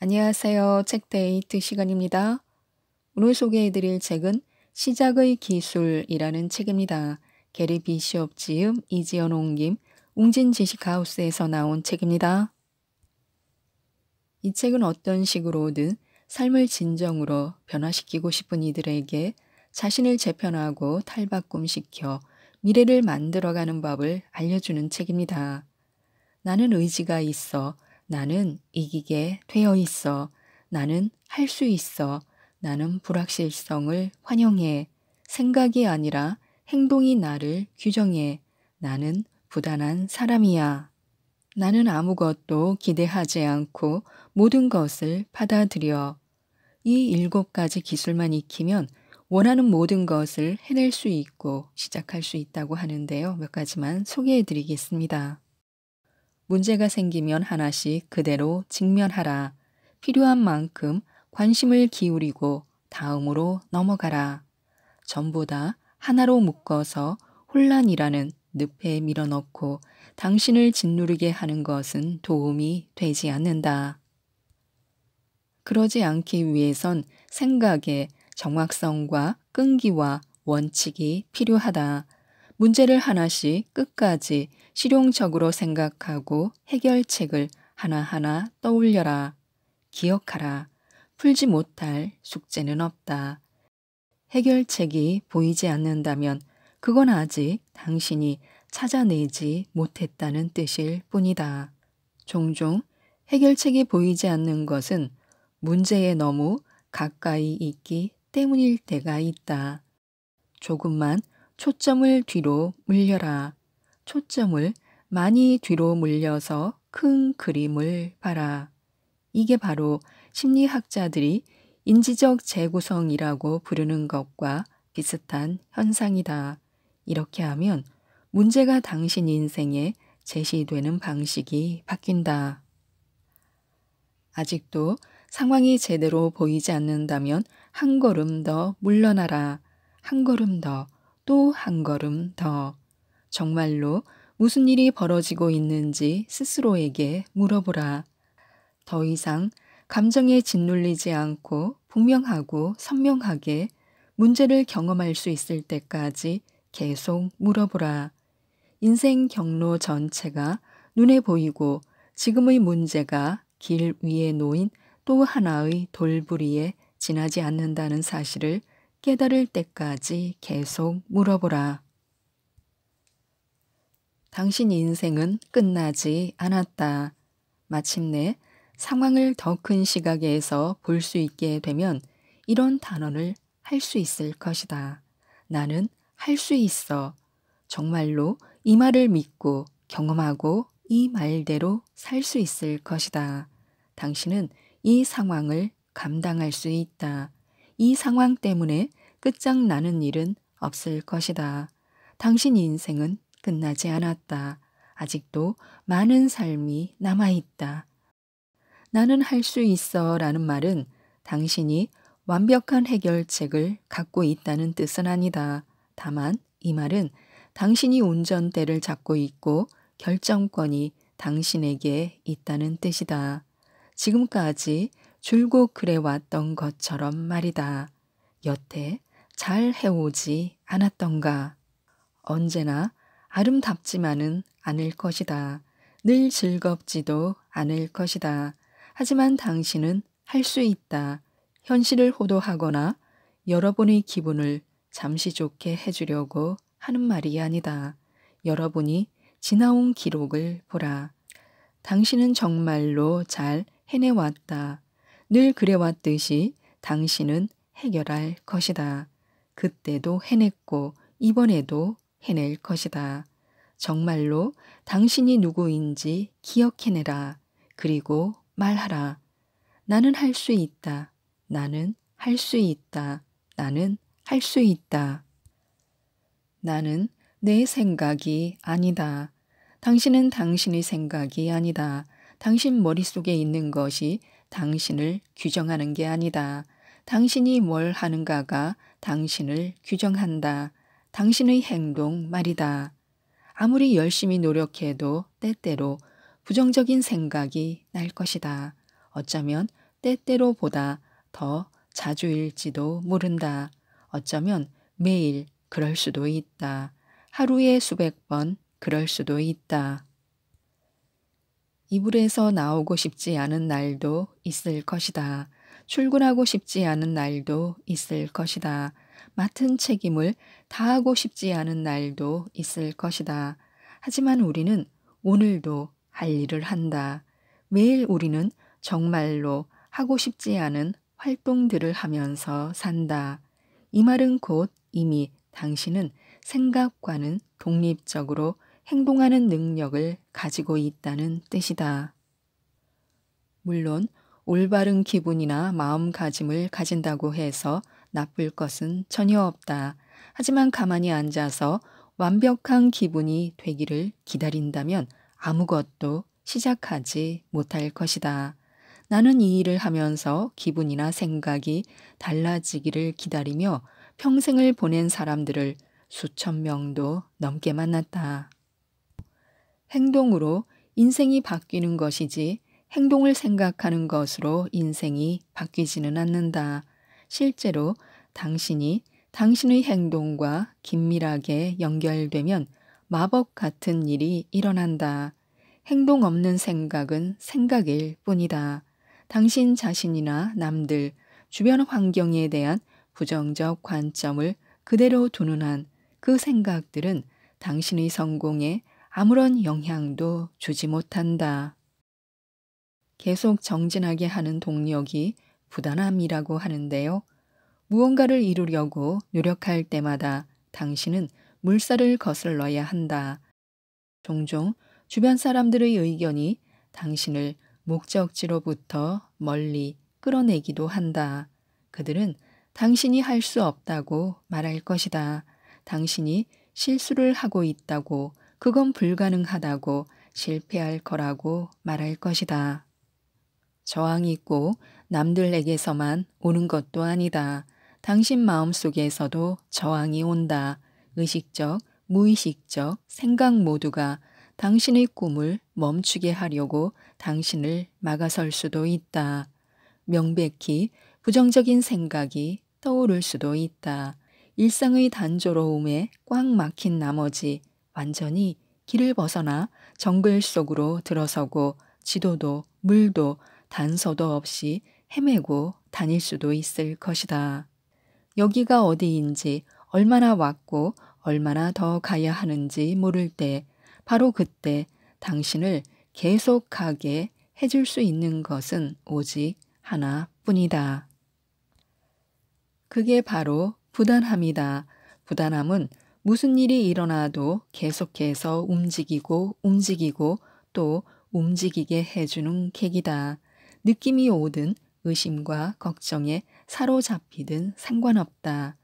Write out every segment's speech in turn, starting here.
안녕하세요. 책데이트 시간입니다. 오늘 소개해드릴 책은 시작의 기술이라는 책입니다. 게리 비숍 지음, 이지연 옮김, 웅진 지식하우스에서 나온 책입니다. 이 책은 어떤 식으로든 삶을 진정으로 변화시키고 싶은 이들에게 자신을 재편하고 탈바꿈시켜 미래를 만들어가는 법을 알려주는 책입니다. 나는 의지가 있어. 나는 이기게 되어 있어. 나는 할 수 있어. 나는 불확실성을 환영해. 생각이 아니라 행동이 나를 규정해. 나는 부단한 사람이야. 나는 아무것도 기대하지 않고 모든 것을 받아들여. 이 7가지 기술만 익히면 원하는 모든 것을 해낼 수 있고 시작할 수 있다고 하는데요. 몇 가지만 소개해 드리겠습니다. 문제가 생기면 하나씩 그대로 직면하라. 필요한 만큼 관심을 기울이고 다음으로 넘어가라. 전부 다 하나로 묶어서 혼란이라는 늪에 밀어넣고 당신을 짓누르게 하는 것은 도움이 되지 않는다. 그러지 않기 위해선 생각의 정확성과 끈기와 원칙이 필요하다. 문제를 하나씩 끝까지 실용적으로 생각하고 해결책을 하나하나 떠올려라. 기억하라. 풀지 못할 숙제는 없다. 해결책이 보이지 않는다면 그건 아직 당신이 찾아내지 못했다는 뜻일 뿐이다. 종종 해결책이 보이지 않는 것은 문제에 너무 가까이 있기 때문일 때가 있다. 조금만 초점을 뒤로 물려라. 초점을 많이 뒤로 물려서 큰 그림을 봐라. 이게 바로 심리학자들이 인지적 재구성이라고 부르는 것과 비슷한 현상이다. 이렇게 하면 문제가 당신 인생에 제시되는 방식이 바뀐다. 아직도 상황이 제대로 보이지 않는다면 한 걸음 더 물러나라. 한 걸음 더, 또 한 걸음 더. 정말로 무슨 일이 벌어지고 있는지 스스로에게 물어보라. 더 이상 감정에 짓눌리지 않고 분명하고 선명하게 문제를 경험할 수 있을 때까지 계속 물어보라. 인생 경로 전체가 눈에 보이고 지금의 문제가 길 위에 놓인 또 하나의 돌부리에 지나지 않는다는 사실을 깨달을 때까지 계속 물어보라. 당신 인생은 끝나지 않았다. 마침내 상황을 더 큰 시각에서 볼 수 있게 되면 이런 단언을 할 수 있을 것이다. 나는 할 수 있어. 정말로 이 말을 믿고 경험하고 이 말대로 살 수 있을 것이다. 당신은 이 상황을 감당할 수 있다. 이 상황 때문에 끝장나는 일은 없을 것이다. 당신 인생은 끝나지 않았다. 아직도 많은 삶이 남아있다. 나는 할 수 있어 라는 말은 당신이 완벽한 해결책을 갖고 있다는 뜻은 아니다. 다만 이 말은 당신이 운전대를 잡고 있고 결정권이 당신에게 있다는 뜻이다. 지금까지 줄곧 그래왔던 것처럼 말이다. 여태 잘 해오지 않았던가. 언제나 아름답지만은 않을 것이다. 늘 즐겁지도 않을 것이다. 하지만 당신은 할 수 있다. 현실을 호도하거나 여러분의 기분을 잠시 좋게 해주려고 하는 말이 아니다. 여러분이 지나온 기록을 보라. 당신은 정말로 잘 해내왔다. 늘 그래왔듯이 당신은 해결할 것이다. 그때도 해냈고 이번에도 해낼 것이다. 정말로 당신이 누구인지 기억해내라. 그리고 말하라. 나는 할 수 있다. 나는 할 수 있다. 나는 할 수 있다. 나는 내 생각이 아니다. 당신은 당신의 생각이 아니다. 당신 머릿속에 있는 것이 당신을 규정하는 게 아니다. 당신이 뭘 하는가가 당신을 규정한다. 당신의 행동 말이다. 아무리 열심히 노력해도 때때로 부정적인 생각이 날 것이다. 어쩌면 때때로보다 더 자주일지도 모른다. 어쩌면 매일 그럴 수도 있다. 하루에 수백 번 그럴 수도 있다. 이불에서 나오고 싶지 않은 날도 있을 것이다. 출근하고 싶지 않은 날도 있을 것이다. 맡은 책임을 다하고 싶지 않은 날도 있을 것이다. 하지만 우리는 오늘도 할 일을 한다. 매일 우리는 정말로 하고 싶지 않은 활동들을 하면서 산다. 이 말은 곧 이미 당신은 생각과는 독립적으로 행동하는 능력을 가지고 있다는 뜻이다. 물론 올바른 기분이나 마음가짐을 가진다고 해서 나쁠 것은 전혀 없다. 하지만 가만히 앉아서 완벽한 기분이 되기를 기다린다면 아무것도 시작하지 못할 것이다. 나는 이 일을 하면서 기분이나 생각이 달라지기를 기다리며 평생을 보낸 사람들을 수천 명도 넘게 만났다. 행동으로 인생이 바뀌는 것이지 행동을 생각하는 것으로 인생이 바뀌지는 않는다. 실제로 당신이 당신의 행동과 긴밀하게 연결되면 마법 같은 일이 일어난다. 행동 없는 생각은 생각일 뿐이다. 당신 자신이나 남들, 주변 환경에 대한 부정적 관점을 그대로 두는 한 그 생각들은 당신의 성공에 아무런 영향도 주지 못한다. 계속 정진하게 하는 동력이 부단함이라고 하는데요. 무언가를 이루려고 노력할 때마다 당신은 물살을 거슬러야 한다. 종종 주변 사람들의 의견이 당신을 목적지로부터 멀리 끌어내기도 한다. 그들은 당신이 할 수 없다고 말할 것이다. 당신이 실수를 하고 있다고, 그건 불가능하다고, 실패할 거라고 말할 것이다. 저항이 있고 남들에게서만 오는 것도 아니다. 당신 마음속에서도 저항이 온다. 의식적, 무의식적 생각 모두가 당신의 꿈을 멈추게 하려고 당신을 막아설 수도 있다. 명백히 부정적인 생각이 떠오를 수도 있다. 일상의 단조로움에 꽉 막힌 나머지 완전히 길을 벗어나 정글 속으로 들어서고 지도도 물도 단서도 없이 헤매고 다닐 수도 있을 것이다. 여기가 어디인지, 얼마나 왔고 얼마나 더 가야 하는지 모를 때, 바로 그때 당신을 계속하게 해줄 수 있는 것은 오직 하나뿐이다. 그게 바로 부단함이다. 부단함은 무슨 일이 일어나도 계속해서 움직이고 또 움직이게 해주는 계기다. 느낌이 오든 의심과 걱정에 사로잡히든 상관없다.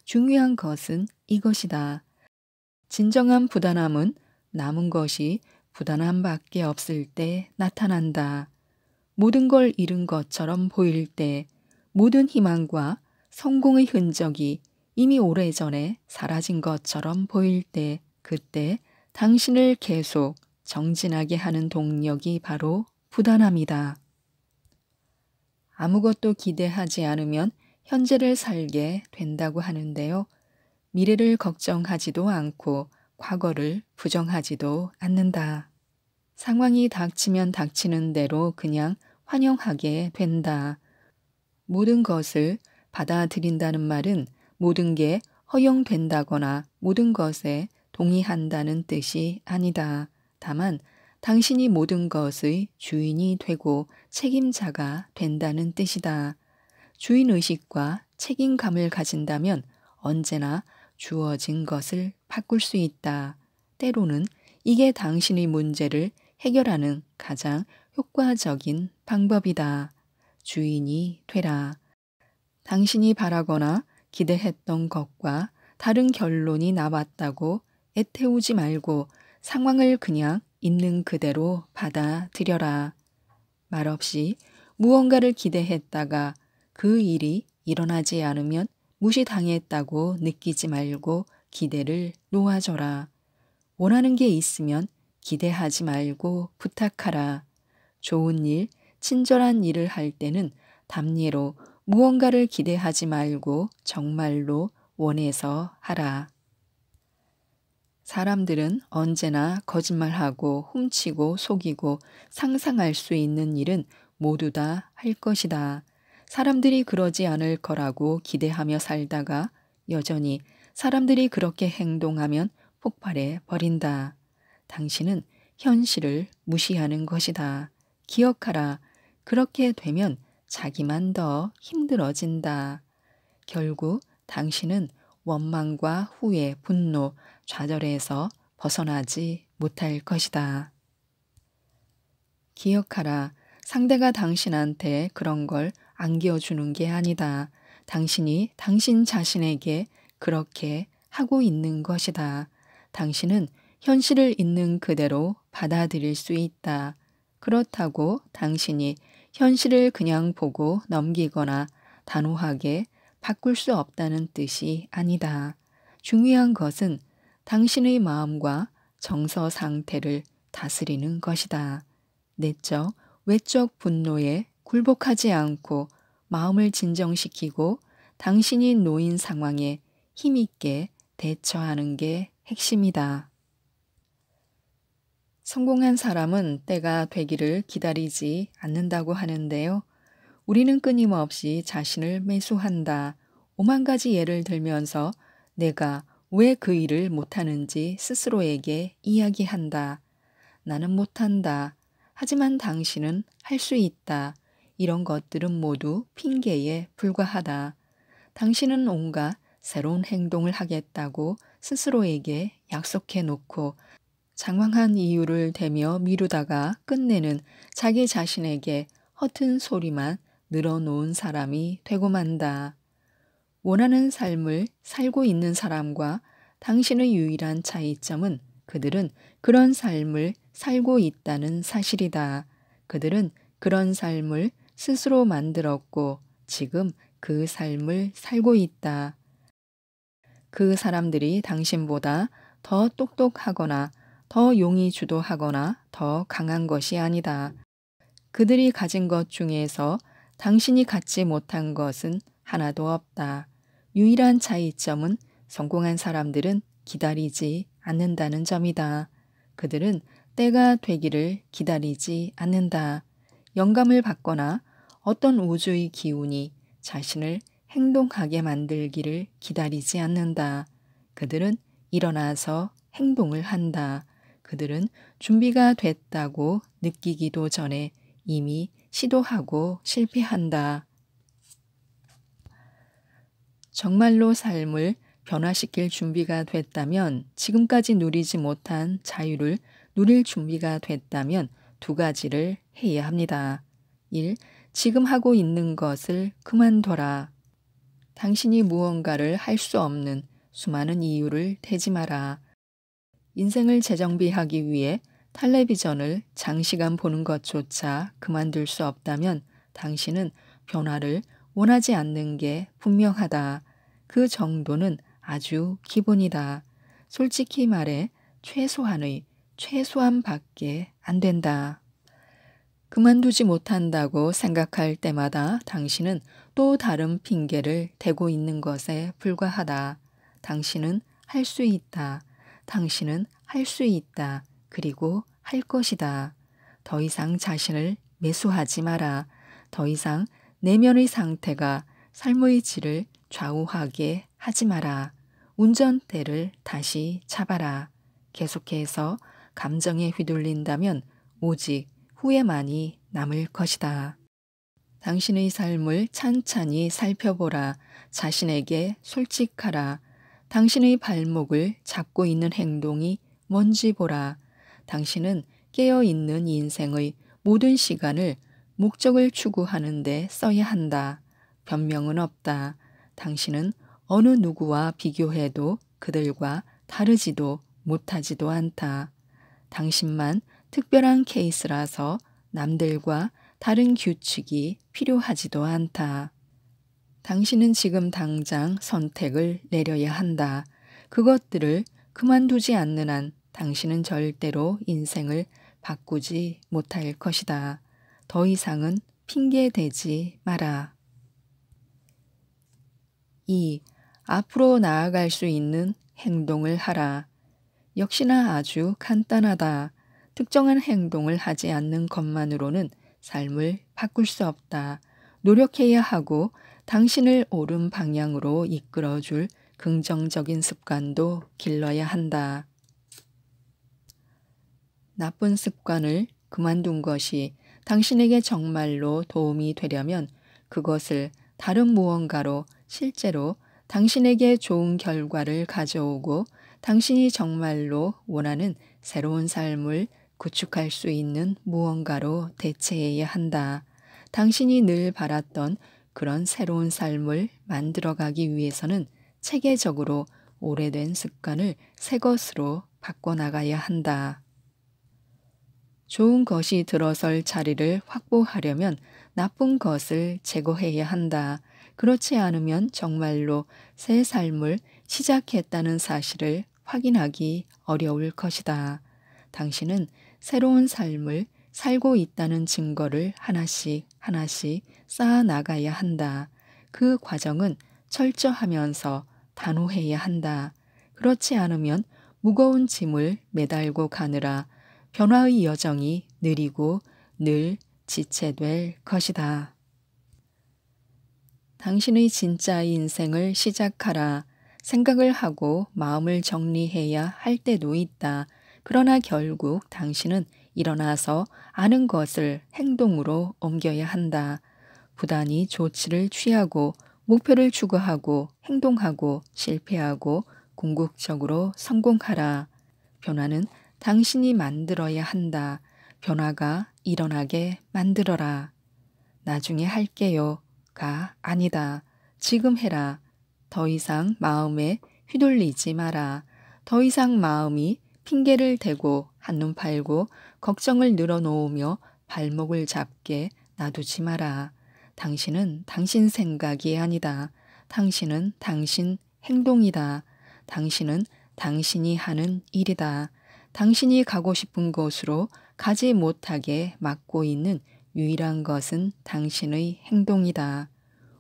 중요한 것은 이것이다. 진정한 부단함은 남은 것이 부단함밖에 없을 때 나타난다. 모든 걸 잃은 것처럼 보일 때, 모든 희망과 성공의 흔적이 이미 오래전에 사라진 것처럼 보일 때, 그때 당신을 계속 정진하게 하는 동력이 바로 부단함이다. 아무것도 기대하지 않으면 현재를 살게 된다고 하는데요. 미래를 걱정하지도 않고 과거를 부정하지도 않는다. 상황이 닥치면 닥치는 대로 그냥 환영하게 된다. 모든 것을 받아들인다는 말은 모든 게 허용된다거나 모든 것에 동의한다는 뜻이 아니다. 다만 당신이 모든 것의 주인이 되고 책임자가 된다는 뜻이다. 주인의식과 책임감을 가진다면 언제나 주어진 것을 바꿀 수 있다. 때로는 이게 당신의 문제를 해결하는 가장 효과적인 방법이다. 주인이 되라. 당신이 바라거나 기대했던 것과 다른 결론이 나왔다고 애태우지 말고 상황을 그냥 있는 그대로 받아들여라. 말없이 무언가를 기대했다가 그 일이 일어나지 않으면 무시당했다고 느끼지 말고 기대를 놓아줘라. 원하는 게 있으면 기대하지 말고 부탁하라. 좋은 일, 친절한 일을 할 때는 담례로 무언가를 기대하지 말고 정말로 원해서 하라. 사람들은 언제나 거짓말하고 훔치고 속이고 상상할 수 있는 일은 모두 다 할 것이다. 사람들이 그러지 않을 거라고 기대하며 살다가 여전히 사람들이 그렇게 행동하면 폭발해 버린다. 당신은 현실을 무시하는 것이다. 기억하라. 그렇게 되면 자기만 더 힘들어진다. 결국 당신은 원망과 후회, 분노, 좌절에서 벗어나지 못할 것이다. 기억하라. 상대가 당신한테 그런 걸 안겨주는 게 아니다. 당신이 당신 자신에게 그렇게 하고 있는 것이다. 당신은 현실을 있는 그대로 받아들일 수 있다. 그렇다고 당신이 현실을 그냥 보고 넘기거나 단호하게 바꿀 수 없다는 뜻이 아니다. 중요한 것은 당신의 마음과 정서 상태를 다스리는 것이다. 내적, 외적 분노에 굴복하지 않고 마음을 진정시키고 당신이 놓인 상황에 힘있게 대처하는 게 핵심이다. 성공한 사람은 때가 되기를 기다리지 않는다고 하는데요. 우리는 끊임없이 자신을 매수한다. 5만 가지 예를 들면서 내가 왜 그 일을 못하는지 스스로에게 이야기한다. 나는 못한다. 하지만 당신은 할 수 있다. 이런 것들은 모두 핑계에 불과하다. 당신은 온갖 새로운 행동을 하겠다고 스스로에게 약속해 놓고 장황한 이유를 대며 미루다가 끝내는 자기 자신에게 허튼 소리만 늘어놓은 사람이 되고 만다. 원하는 삶을 살고 있는 사람과 당신의 유일한 차이점은 그들은 그런 삶을 살고 있다는 사실이다. 그들은 그런 삶을 스스로 만들었고 지금 그 삶을 살고 있다. 그 사람들이 당신보다 더 똑똑하거나 더 용이 주도하거나 더 강한 것이 아니다. 그들이 가진 것 중에서 당신이 갖지 못한 것은 하나도 없다. 유일한 차이점은 성공한 사람들은 기다리지 않는다는 점이다. 그들은 때가 되기를 기다리지 않는다. 영감을 받거나 어떤 우주의 기운이 자신을 행동하게 만들기를 기다리지 않는다. 그들은 일어나서 행동을 한다. 그들은 준비가 됐다고 느끼기도 전에 이미 시도하고 실패한다. 정말로 삶을 변화시킬 준비가 됐다면, 지금까지 누리지 못한 자유를 누릴 준비가 됐다면 두 가지를 해야 합니다. 1. 지금 하고 있는 것을 그만둬라. 당신이 무언가를 할 수 없는 수많은 이유를 대지 마라. 인생을 재정비하기 위해 텔레비전을 장시간 보는 것조차 그만둘 수 없다면 당신은 변화를 원하지 않는 게 분명하다. 그 정도는 아주 기본이다. 솔직히 말해 최소한의 최소한밖에 안 된다. 그만두지 못한다고 생각할 때마다 당신은 또 다른 핑계를 대고 있는 것에 불과하다. 당신은 할 수 있다. 당신은 할 수 있다. 그리고 할 것이다. 더 이상 자신을 매수하지 마라. 더 이상 내면의 상태가 삶의 질을 좌우하게 하지 마라. 운전대를 다시 잡아라. 계속해서 감정에 휘둘린다면 오직 후회만이 남을 것이다. 당신의 삶을 찬찬히 살펴보라. 자신에게 솔직하라. 당신의 발목을 잡고 있는 행동이 뭔지 보라. 당신은 깨어있는 인생의 모든 시간을 목적을 추구하는 데 써야 한다. 변명은 없다. 당신은 어느 누구와 비교해도 그들과 다르지도 못하지도 않다. 당신만 특별한 케이스라서 남들과 다른 규칙이 필요하지도 않다. 당신은 지금 당장 선택을 내려야 한다. 그것들을 그만두지 않는 한 당신은 절대로 인생을 바꾸지 못할 것이다. 더 이상은 핑계 대지 마라. 2. 앞으로 나아갈 수 있는 행동을 하라. 역시나 아주 간단하다. 특정한 행동을 하지 않는 것만으로는 삶을 바꿀 수 없다. 노력해야 하고 당신을 옳은 방향으로 이끌어줄 긍정적인 습관도 길러야 한다. 나쁜 습관을 그만둔 것이 당신에게 정말로 도움이 되려면 그것을 다른 무언가로 실제로 당신에게 좋은 결과를 가져오고 당신이 정말로 원하는 새로운 삶을 구축할 수 있는 무언가로 대체해야 한다. 당신이 늘 바랐던 그런 새로운 삶을 만들어가기 위해서는 체계적으로 오래된 습관을 새 것으로 바꿔나가야 한다. 좋은 것이 들어설 자리를 확보하려면 나쁜 것을 제거해야 한다. 그렇지 않으면 정말로 새 삶을 시작했다는 사실을 확인하기 어려울 것이다. 당신은 새로운 삶을 살고 있다는 증거를 하나씩 하나씩 쌓아 나가야 한다. 그 과정은 철저하면서 단호해야 한다. 그렇지 않으면 무거운 짐을 매달고 가느라 변화의 여정이 느리고 늘 지체될 것이다. 당신의 진짜 인생을 시작하라. 생각을 하고 마음을 정리해야 할 때도 있다. 그러나 결국 당신은 일어나서 아는 것을 행동으로 옮겨야 한다. 부단히 조치를 취하고 목표를 추구하고 행동하고 실패하고 궁극적으로 성공하라. 변화는 당신이 만들어야 한다. 변화가 일어나게 만들어라. 나중에 할게요가 아니다. 지금 해라. 더 이상 마음에 휘둘리지 마라. 더 이상 마음이 핑계를 대고 한눈 팔고 걱정을 늘어놓으며 발목을 잡게 놔두지 마라. 당신은 당신 생각이 아니다. 당신은 당신 행동이다. 당신은 당신이 하는 일이다. 당신이 가고 싶은 곳으로 가지 못하게 막고 있는 유일한 것은 당신의 행동이다.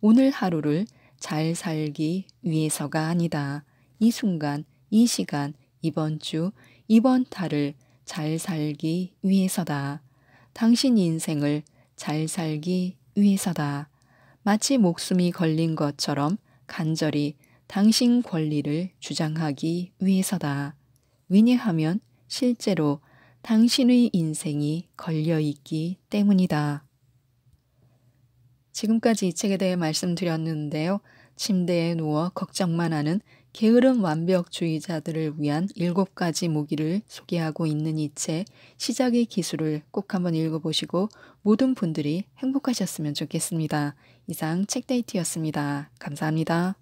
오늘 하루를 잘 살기 위해서가 아니다. 이 순간, 이 시간, 이번 주, 이번 달을 잘 살기 위해서다. 당신 인생을 잘 살기 위해서다. 마치 목숨이 걸린 것처럼 간절히 당신 권리를 주장하기 위해서다. 왜냐하면 실제로 당신의 인생이 걸려있기 때문이다. 지금까지 이 책에 대해 말씀드렸는데요. 침대에 누워 걱정만 하는 게으른 완벽주의자들을 위한 7가지 무기를 소개하고 있는 이 책 시작의 기술을 꼭 한번 읽어보시고 모든 분들이 행복하셨으면 좋겠습니다. 이상 책데이트였습니다. 감사합니다.